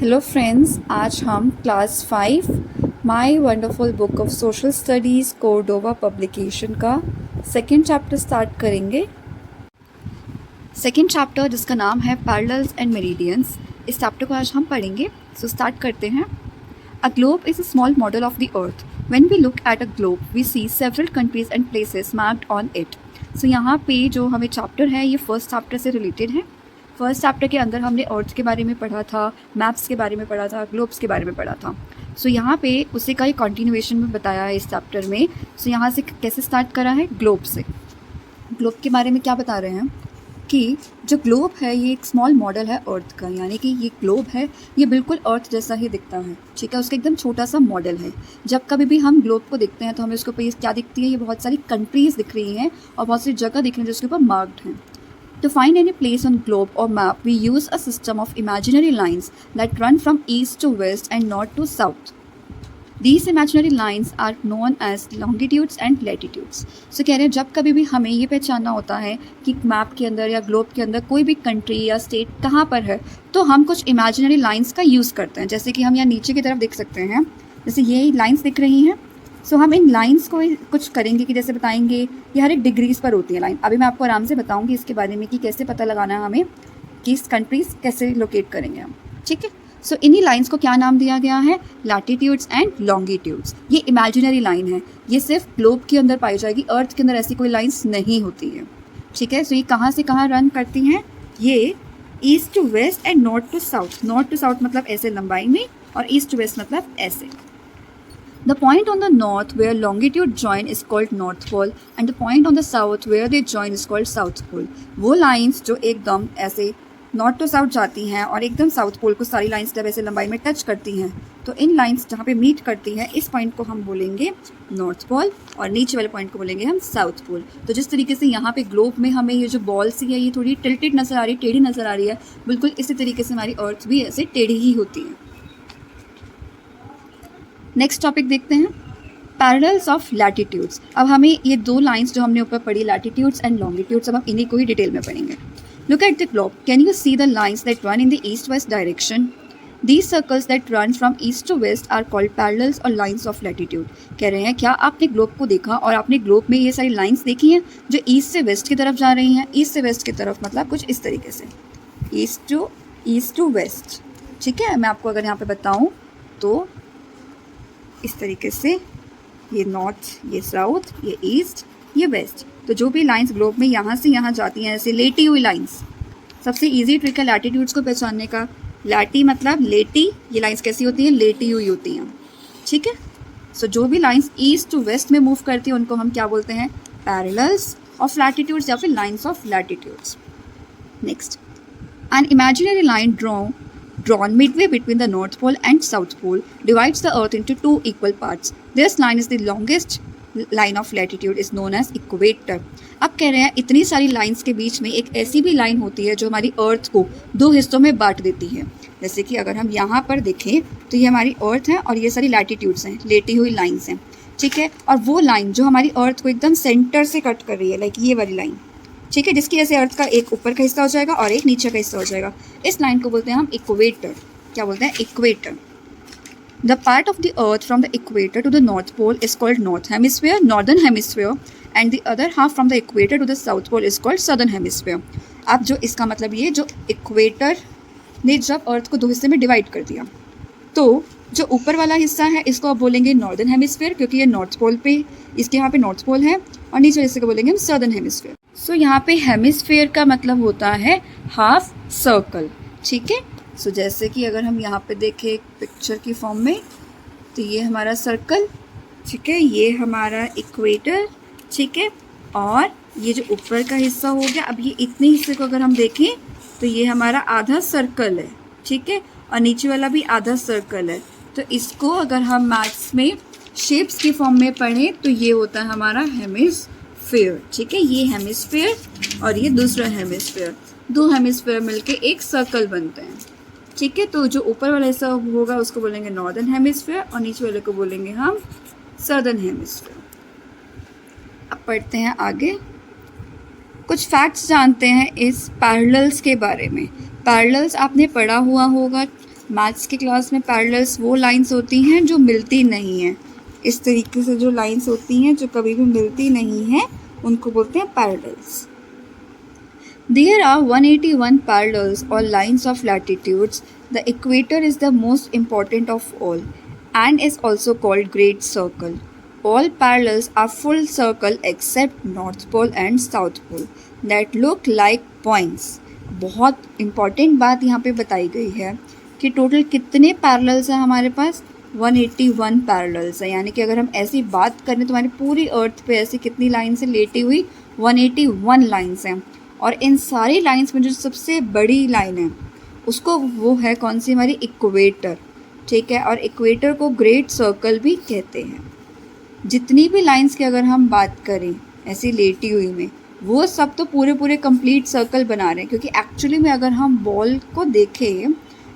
Hello friends, आज हम class 5 my wonderful book of social studies Cordova publication का second chapter start करेंगे। Second chapter जिसका नाम है पैरेलल्स एंड मेरिडियंस, इस चैप्टर को आज हम पढ़ेंगे। सो स्टार्ट करते हैं। A globe is a small model of the earth. When we look at a globe we see several countries and places mapped on it. So यहाँ पे जो हमें चैप्टर है ये फर्स्ट चैप्टर से रिलेटेड है। फर्स्ट चैप्टर के अंदर हमने अर्थ के बारे में पढ़ा था, मैप्स के बारे में पढ़ा था, ग्लोब्स के बारे में पढ़ा था। सो यहाँ पे उसी का ही कंटिन्यूएशन में बताया है इस चैप्टर में। सो यहाँ से कैसे स्टार्ट करा है, ग्लोब से। ग्लोब के बारे में क्या बता रहे हैं कि जो ग्लोब है ये एक स्मॉल मॉडल है अर्थ का, यानी कि ये ग्लोब है ये बिल्कुल अर्थ जैसा ही दिखता है, ठीक है। उसका एकदम छोटा सा मॉडल है। जब कभी भी हम ग्लोब को देखते हैं तो हमें उसके ऊपर क्या दिखती है, ये बहुत सारी कंट्रीज़ दिख रही हैं और बहुत सी जगह दिख रही हैं जिसके ऊपर मार्क्ड हैं। To find any place on globe or map, we use a system of imaginary lines that run from east to west and north to south. These imaginary lines are known as longitudes and latitudes. So कह रहे हैं जब कभी भी हमें ये पहचानना होता है कि मैप के अंदर या ग्लोब के अंदर कोई भी कंट्री या स्टेट कहाँ पर है, तो हम कुछ इमेजिनरी लाइंस का यूज़ करते हैं। जैसे कि हम यहाँ नीचे की तरफ देख सकते हैं, जैसे ये लाइंस दिख रही हैं। सो हम इन लाइंस को कुछ करेंगे कि जैसे बताएंगे ये हर एक डिग्रीज पर होती है लाइन। अभी मैं आपको आराम से बताऊंगी इसके बारे में कि कैसे पता लगाना है हमें कि इस कंट्रीज कैसे लोकेट करेंगे हम, ठीक है। सो इन्हीं लाइंस को क्या नाम दिया गया है, लैटिट्यूड्स एंड लॉन्गिट्यूड्स। ये इमेजिनरी लाइन है, ये सिर्फ ग्लोब के अंदर पाई जाएगी, अर्थ के अंदर ऐसी कोई लाइंस नहीं होती है, ठीक है। सो ये कहाँ से कहाँ रन करती हैं, ये east to west and north to south. North to south मतलब ऐसे लंबाई में, और ईस्ट टू वेस्ट मतलब ऐसे। The point on the north where longitude join is called north pole and the point on the south where they join is called south pole. वो lines जो एकदम ऐसे नॉर्थ टू साउथ जाती हैं और एकदम साउथ पोल को सारी लाइंस जब ऐसे लंबाई में टच करती हैं, तो इन लाइंस जहाँ पे मीट करती हैं इस पॉइंट को हम बोलेंगे नॉर्थ पोल और नीचे वाले पॉइंट को बोलेंगे हम साउथ पोल। तो जिस तरीके से यहाँ पे ग्लोब में हमें ये जो बॉल सी है ये थोड़ी टिल्टेड नज़र आ रही है, टेढ़ी नज़र आ रही है, बिल्कुल इसी तरीके से हमारी अर्थ भी ऐसे टेढ़ी ही होती है। नेक्स्ट टॉपिक देखते हैं, पैरेलल्स ऑफ लैटिट्यूड्स। अब हमें ये दो लाइंस जो हमने ऊपर पढ़ी, लैटिट्यूड्स एंड लॉन्गिट्यूड्स, अब हम इन्हीं को ही डिटेल में पढ़ेंगे। Look at the globe, can you see the lines that run in the east west direction? These circles that run from east to west are called parallels और lines of latitude. कह रहे हैं क्या आपने globe को देखा और आपने ग्लोब में ये सारी लाइंस देखी हैं जो ईस्ट से वेस्ट की तरफ जा रही हैं। ईस्ट से वेस्ट की तरफ मतलब कुछ इस तरीके से, ईस्ट टू वेस्ट, ठीक है। मैं आपको अगर यहाँ पे बताऊँ तो इस तरीके से, ये नॉर्थ, ये साउथ, ये ईस्ट, ये वेस्ट। तो जो भी लाइंस ग्लोब में यहाँ से यहाँ जाती हैं ऐसे लेटी हुई लाइंस। सबसे इजी ट्रिक है लैटिट्यूड्स को पहचानने का। लैटी मतलब लेटी, ये लाइंस कैसी होती हैं, लेटी हुई होती हैं, ठीक है। सो जो भी लाइंस ईस्ट टू वेस्ट में मूव करती हैं उनको हम क्या बोलते हैं, पैरेलल्स ऑफ लैटिट्यूड्स या फिर lines of latitudes. Next, an imaginary line drawn midway between the North Pole and South Pole divides the Earth into two equal parts. This line is the longest line of latitude is known as equator. अब कह रहे हैं इतनी सारी lines के बीच में एक ऐसी भी लाइन होती है जो हमारी अर्थ को दो हिस्सों में बांट देती है। जैसे कि अगर हम यहाँ पर देखें तो ये हमारी अर्थ है और ये सारी लैटिट्यूड्स हैं, लेटी हुई लाइन्स हैं, ठीक है। और वो लाइन जो हमारी अर्थ को एकदम सेंटर से कट कर रही है, लाइक ये वाली लाइन, ठीक है, जिसकी ऐसे अर्थ का एक ऊपर का हिस्सा हो जाएगा और एक नीचे का हिस्सा हो जाएगा, इस लाइन को बोलते हैं हम इक्वेटर। क्या बोलते हैं, equator. The part of the earth from the equator to the north pole is called north hemisphere, northern hemisphere, and the other half from the equator to the south pole is called southern hemisphere. अब जो इसका मतलब ये, जो equator ने जब अर्थ को दो हिस्से में डिवाइड कर दिया, तो जो ऊपर वाला हिस्सा है इसको आप बोलेंगे नॉर्दर्न हेमिस्फीयर, क्योंकि ये नॉर्थ पोल पे, इसके यहाँ पे नॉर्थ पोल है, और नीचे हिस्से को बोलेंगे हम सदर्न हेमिस्फीयर। सो यहाँ पे हेमिस्फीयर का मतलब होता है हाफ सर्कल, ठीक है। सो जैसे कि अगर हम यहाँ पे देखें एक पिक्चर की फॉर्म में, तो ये हमारा सर्कल, ठीक है, ये हमारा इक्वेटर, ठीक है, और ये जो ऊपर का हिस्सा हो गया। अब ये इतने हिस्से को अगर हम देखें तो ये हमारा आधा सर्कल है, ठीक है, और नीचे वाला भी आधा सर्कल है। तो इसको अगर हम मैथ्स में शेप्स की फॉर्म में पढ़ें तो ये होता है हमारा हेमिस्फीयर, ठीक है। ये हेमिस्फीयर और ये दूसरा हेमिस्फीयर, दो हेमिस्फीयर मिलके एक सर्कल बनते हैं, ठीक है। तो जो ऊपर वाला हिस्सा होगा उसको बोलेंगे नॉर्दर्न हेमिस्फीयर और नीचे वाले को बोलेंगे हम सदर्न हेमिस्फीयर। अब पढ़ते हैं आगे, कुछ फैक्ट्स जानते हैं इस पैरेलल्स के बारे में। पैरेलल्स आपने पढ़ा हुआ होगा मैथ्स की क्लास में पैरेलल्स वो लाइंस होती हैं जो मिलती नहीं हैं। इस तरीके से जो लाइंस होती हैं जो कभी भी मिलती नहीं हैं उनको बोलते हैं parallels. There are 181 parallels or lines of latitudes. The equator is the most important of all and is also called Great Circle. All parallels are full circle except North Pole and South Pole that look like points. बहुत important बात यहाँ पे बताई गई है कि total कितने parallels हैं हमारे पास, 181 पैरेलल्स है। यानी कि अगर हम ऐसी बात करें तो हमारी पूरी अर्थ पे ऐसी कितनी लाइन्स है लेटी हुई, 181 लाइन्स हैं। और इन सारी लाइंस में जो सबसे बड़ी लाइन है उसको वो है कौन सी, हमारी इक्वेटर। ठीक है, और इक्वेटर को ग्रेट सर्कल भी कहते हैं। जितनी भी लाइंस की अगर हम बात करें ऐसी लेटी हुई में, वो सब तो पूरे पूरे कंप्लीट सर्कल बना रहे हैं, क्योंकि एक्चुअली में अगर हम बॉल को देखें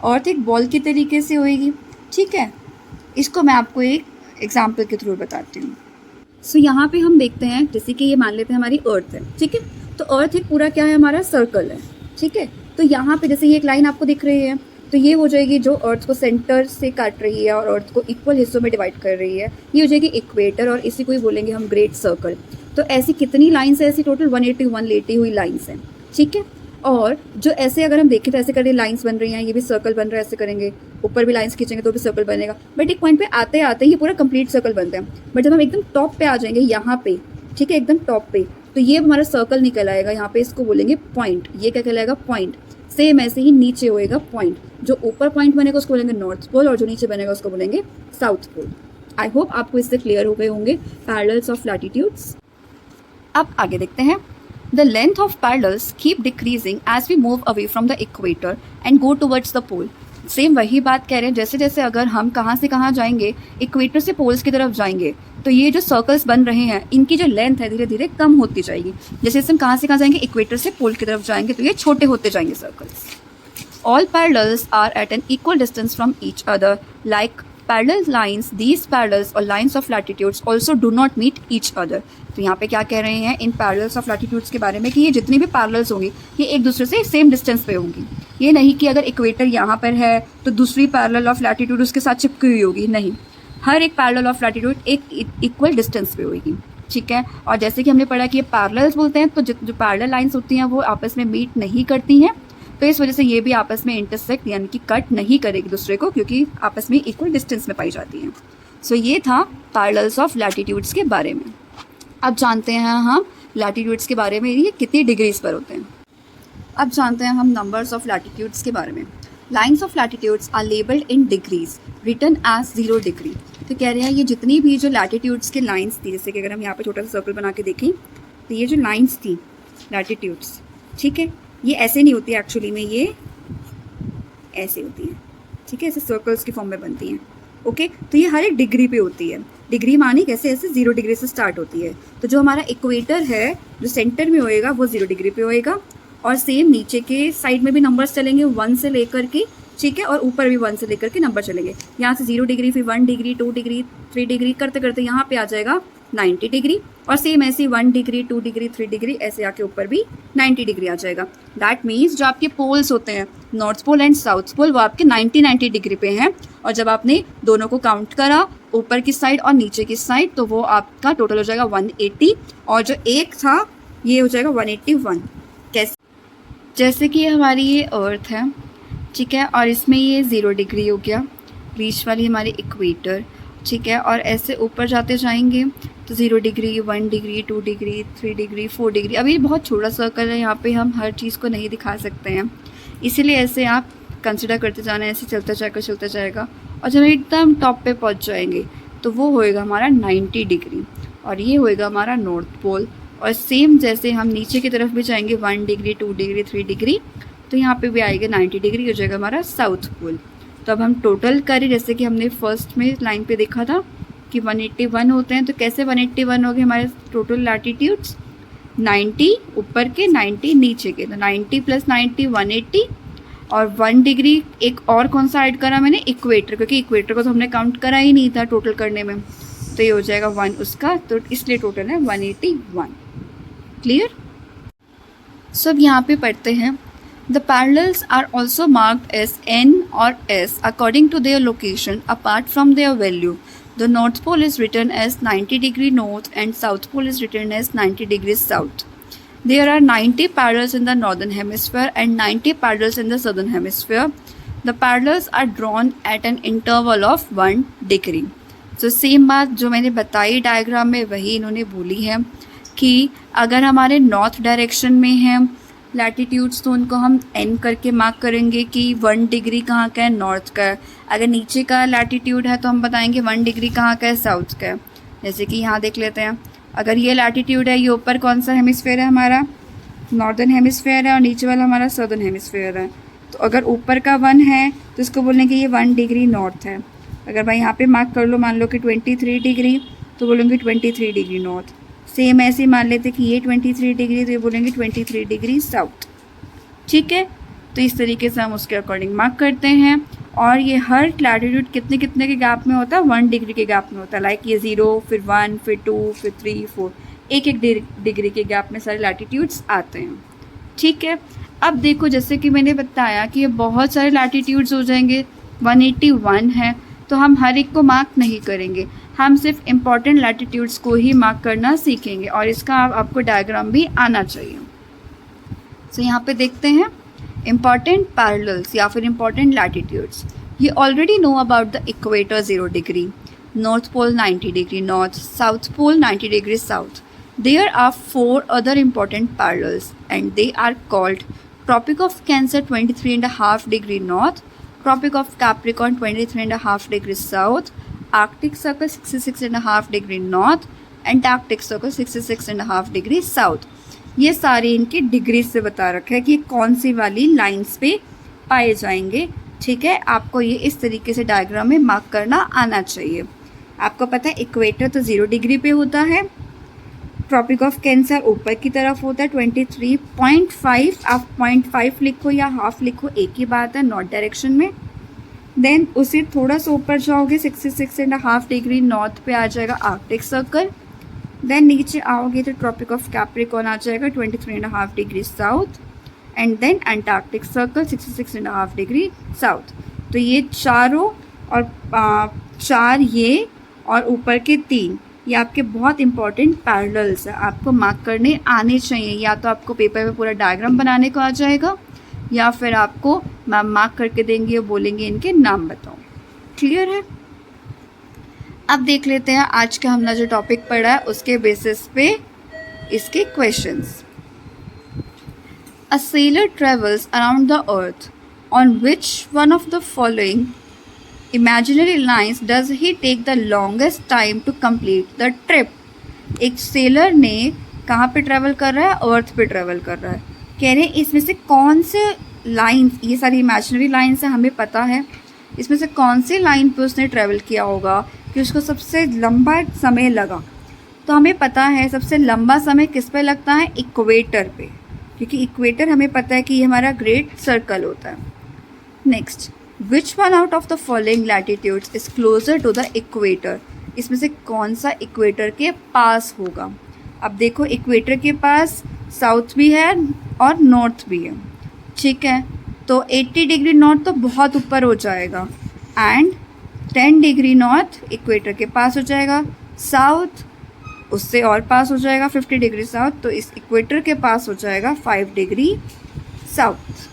अर्थ एक बॉल की तरीके से होएगी। ठीक है, इसको मैं आपको एक एग्जाम्पल के थ्रू बताती हूँ। सो यहाँ पे हम देखते हैं, जैसे कि ये मान लेते हैं हमारी अर्थ है। ठीक है, तो अर्थ एक पूरा क्या है, हमारा सर्कल है। ठीक है, तो यहाँ पे जैसे ये एक लाइन आपको दिख रही है, तो ये हो जाएगी जो अर्थ को सेंटर से काट रही है और अर्थ को इक्वल हिस्सों में डिवाइड कर रही है, ये हो जाएगी इक्वेटर, और इसी को ही बोलेंगे हम ग्रेट सर्कल। तो ऐसी कितनी लाइन्स है, ऐसी टोटल 181 लेटी हुई लाइन्स हैं। ठीक है, और जो ऐसे अगर हम देखें तो ऐसे करके लाइंस बन रही हैं, ये भी सर्कल बन रहा है, ऐसे करेंगे ऊपर भी लाइंस खींचेंगे तो भी सर्कल बनेगा। बट एक पॉइंट पे आते आते ये पूरा कंप्लीट सर्कल बनता है। बट जब हम एकदम टॉप पे आ जाएंगे यहाँ पे, ठीक है, एकदम टॉप पे, तो ये हमारा सर्कल निकल आएगा। यहाँ पे इसको बोलेंगे पॉइंट। ये क्या कहलाएगा, पॉइंट। सेम ऐसे ही नीचे होएगा पॉइंट। जो ऊपर पॉइंट बनेगा उसको बोलेंगे नॉर्थ पोल, और जो नीचे बनेगा उसको बोलेंगे साउथ पोल। आई होप आपको इससे क्लियर हो गए होंगे पैरेलल्स ऑफ लैटिट्यूड्स। अब आगे देखते हैं। The length of parallels keep decreasing as we move away from the equator and go towards the pole. Same वही बात कह रहे हैं, जैसे जैसे अगर हम कहाँ से कहाँ जाएंगे, इक्वेटर से पोल्स की तरफ जाएंगे, तो ये जो सर्कल्स बन रहे हैं इनकी जो लेंथ है धीरे धीरे कम होती जाएगी। जैसे हम कहाँ से कहाँ जाएंगे, इक्वेटर से पोल की तरफ जाएंगे, तो ये छोटे होते जाएंगे circles. All parallels are at an equal distance from each other. Like parallel lines, these parallels or lines of latitudes also do not meet each other. तो यहाँ पे क्या कह रहे हैं इन पैरेलल्स ऑफ लैटिट्यूड्स के बारे में कि ये जितनी भी पैरेलल्स होंगी ये एक दूसरे से सेम डिस्टेंस पे होंगी। ये नहीं कि अगर इक्वेटर यहाँ पर है तो दूसरी पैरेलल ऑफ लैटिट्यूड उसके साथ चिपकी हुई होगी, नहीं, हर एक पैरेलल ऑफ लैटिट्यूड एक इक्वल डिस्टेंस पे होगी। ठीक है, और जैसे कि हमने पढ़ा कि ये पैरेलल्स बोलते हैं, तो जो पैरेलल लाइन्स होती हैं वो आपस में मीट नहीं करती हैं, तो इस वजह से ये भी आपस में इंटरसेक्ट यानी कि कट नहीं करेगी दूसरे को, क्योंकि आपस में इक्वल डिस्टेंस में पाई जाती हैं। सो ये था पैरेलल्स ऑफ लैटिट्यूड्स के बारे में। अब जानते हैं हम लैटिट्यूड्स के बारे में, ये कितनी डिग्रीज पर होते हैं। अब जानते हैं हम नंबर्स ऑफ लैटिट्यूड्स के बारे में। Lines of latitudes are labelled in degrees written as 0 degree. तो कह रहे हैं ये जितनी भी जो लैटिट्यूड्स के लाइन्स थी, जैसे कि अगर हम यहाँ पे छोटा सा सर्कल बना के देखें तो ये जो लाइन्स थी लैटिट्यूड्स, ठीक है, ये ऐसे नहीं होती एक्चुअली में, ये ऐसे होती हैं। ठीक है, ऐसे सर्कल्स की फॉर्म में बनती हैं। ओके, तो ये हर एक डिग्री पे होती है। डिग्री मानी कैसे, ऐसे 0 डिग्री से स्टार्ट होती है। तो जो हमारा इक्वेटर है जो सेंटर में होएगा वो 0 डिग्री पे होएगा, और सेम नीचे के साइड में भी नंबर्स चलेंगे 1 से लेकर के, ठीक है, और ऊपर भी 1 से लेकर के नंबर चलेंगे। यहाँ से 0 डिग्री, फिर 1 डिग्री, 2 डिग्री, 3 डिग्री करते करते यहाँ पे आ जाएगा 90 डिग्री, और सेम ऐसे 1 डिग्री, 2 डिग्री, 3 डिग्री ऐसे आके ऊपर भी 90 डिग्री आ जाएगा। दैट मीन्स जो आपके पोल्स होते हैं north pole and south pole वो आपके 90 डिग्री पे हैं, और जब आपने दोनों को काउंट करा ऊपर की साइड और नीचे की साइड तो वो आपका टोटल हो जाएगा 180, और जो एक था ये हो जाएगा 181। कैसे, जैसे कि हमारी ये अर्थ है, ठीक है, और इसमें ये 0 डिग्री हो गया, बीच वाली हमारी इक्वेटर, ठीक है, और ऐसे ऊपर जाते जाएंगे तो 0 degree, 1 degree, 2 degree, 3 degree, 4 degree. अभी ये बहुत छोटा सर्कल है, यहाँ पे हम हर चीज़ को नहीं दिखा सकते हैं, इसीलिए ऐसे आप कंसिडर करते जाना, ऐसे चलता जाएगा, और जब एकदम टॉप पे पहुँच जाएंगे तो वो होएगा हमारा 90 डिग्री, और ये होएगा हमारा नॉर्थ पोल। और सेम जैसे हम नीचे की तरफ भी जाएंगे 1 डिग्री, 2 डिग्री, 3 डिग्री, तो यहाँ पे भी आएगा 90 डिग्री, हो जाएगा हमारा साउथ पोल। तो अब हम टोटल करें, जैसे कि हमने फर्स्ट में लाइन पे देखा था कि 181 होते हैं, तो कैसे 181 हो गए हमारे टोटल लैटिट्यूड्स, 90 ऊपर के, 90 नीचे के, तो 90 + 90 180, और 1 डिग्री एक और कौन सा ऐड करा मैंने, इक्वेटर, क्योंकि इक्वेटर को तो हमने काउंट करा ही नहीं था टोटल करने में, तो ये हो जाएगा 1 उसका, तो इसलिए टोटल है 181। क्लियर। सो अब यहाँ पे पढ़ते हैं The parallels are also marked as N or S according to their location apart from their value. The North Pole is written as 90 degree north and South Pole is written as 90 degrees south. There are 90 parallels in the northern hemisphere and 90 parallels in the southern hemisphere. The parallels are drawn at an interval of 1 degree. So same बात जो मैंने बताई diagram में वही इन्होंने बोली है कि अगर हमारे नॉर्थ डायरेक्शन में है लैटिट्यूड्स तो उनको हम एन करके मार्क करेंगे कि 1 डिग्री कहाँ का है, नॉर्थ का है. अगर नीचे का लैटिट्यूड है तो हम बताएंगे 1 डिग्री कहाँ का है, साउथ का है. जैसे कि यहाँ देख लेते हैं, अगर ये लैटिट्यूड है, ये ऊपर कौन सा हेमिस्फेयर है हमारा, नॉर्दर्न हेमिस्फेयर है, और नीचे वाला हमारा सदर्न हेमिस्फेयर है. तो अगर ऊपर का 1 है तो इसको बोलेंगे ये 1 डिग्री नॉर्थ है. अगर भाई यहाँ पे मार्क कर लो, मान लो कि 23 डिग्री, तो बोलेंगे 23 डिग्री नॉर्थ. सेम ऐसे ही मान लेते कि ये 23 डिग्री, तो ये बोलेंगे 23 डिग्री साउथ. ठीक है, तो इस तरीके से हम उसके अकॉर्डिंग मार्क करते हैं. और ये हर लैटिट्यूड कितने कितने के गैप में होता है, 1 डिग्री के गैप में होता है. लाइक ये 0, फिर 1, फिर 2, फिर 3, 4, एक एक डिग्री के गैप में सारे लैटिट्यूड्स आते हैं. ठीक है, अब देखो जैसे कि मैंने बताया कि ये बहुत सारे लैटिट्यूड्स हो जाएंगे. 181 है तो हम हर एक को मार्क नहीं करेंगे, हम सिर्फ इम्पॉर्टेंट लैटिट्यूड्स को ही मार्क करना सीखेंगे. और इसका आपको डायग्राम भी आना चाहिए. सो यहाँ पे देखते हैं इम्पॉर्टेंट पैरेलल्स या फिर इम्पॉर्टेंट लैटिट्यूड्स. ये already know about the equator 0 degree, north pole 90 degree north, south pole 90 degree south. There are 4 other important parallels and they are called Tropic of Cancer 23.5 degree north, Tropic of Capricorn 23.5 degree south, Arctic Circle 66.5 degree north, Antarctic Circle 66.5 degree south. ये सारे इनके degree से बता रखा है कि कौन सी वाली लाइंस पे पाए जाएंगे. ठीक है, आपको ये इस तरीके से डायग्राम में मार्क करना आना चाहिए. आपको पता है इक्वेटर तो 0 डिग्री पे होता है, ट्रॉपिक ऑफ कैंसर ऊपर की तरफ होता है 23.5. आप 0.5 लिखो या हाफ लिखो, एक ही बात है, नॉर्थ डायरेक्शन में. देन उसे थोड़ा सा ऊपर जाओगे 66.5 डिग्री नॉर्थ पे आ जाएगा आर्कटिक सर्कल. देन नीचे आओगे तो ट्रॉपिक ऑफ कैप्रिकॉर्न आ जाएगा 23.5 degree south. And then Antarctic circle 66.5 degree south. तो ये चारों और 4 ये और ऊपर के 3 ये आपके बहुत इंपॉर्टेंट पैरेलल्स है, आपको मार्क करने आने चाहिए. या तो आपको पेपर पे पूरा डायग्राम बनाने को आ जाएगा या फिर आपको मैम मार्क करके देंगे और बोलेंगे इनके नाम बताओ. क्लियर है? अब देख लेते हैं आज का हमने जो टॉपिक पढ़ा है उसके बेसिस पे इसके questions. A seller travels around the earth on which one of the following imaginary lines does he take the longest time to complete the trip. एक सेलर ने कहाँ पे ट्रैवल कर रहा है, अर्थ पे ट्रैवल कर रहा है. कह रहे हैं इसमें से कौन से लाइन्स, ये सारी इमेजिनरी लाइन्स है हमें पता है, इसमें से कौन से लाइन पे उसने ट्रैवल किया होगा कि उसको सबसे लंबा समय लगा. तो हमें पता है सबसे लंबा समय किस पे लगता है, इक्वेटर पे, क्योंकि इक्वेटर हमें पता है कि ये हमारा ग्रेट सर्कल होता है. Next, Which one out of the following latitudes is closer to the equator? इसमें से कौन सा इक्वेटर के पास होगा. अब देखो इक्वेटर के पास साउथ भी है और नॉर्थ भी है. ठीक है, तो 80 डिग्री नॉर्थ तो बहुत ऊपर हो जाएगा एंड 10 डिग्री नॉर्थ इक्वेटर के पास हो जाएगा. साउथ उससे और पास हो जाएगा 50 डिग्री साउथ, तो इस इक्वेटर के पास हो जाएगा 5 डिग्री साउथ.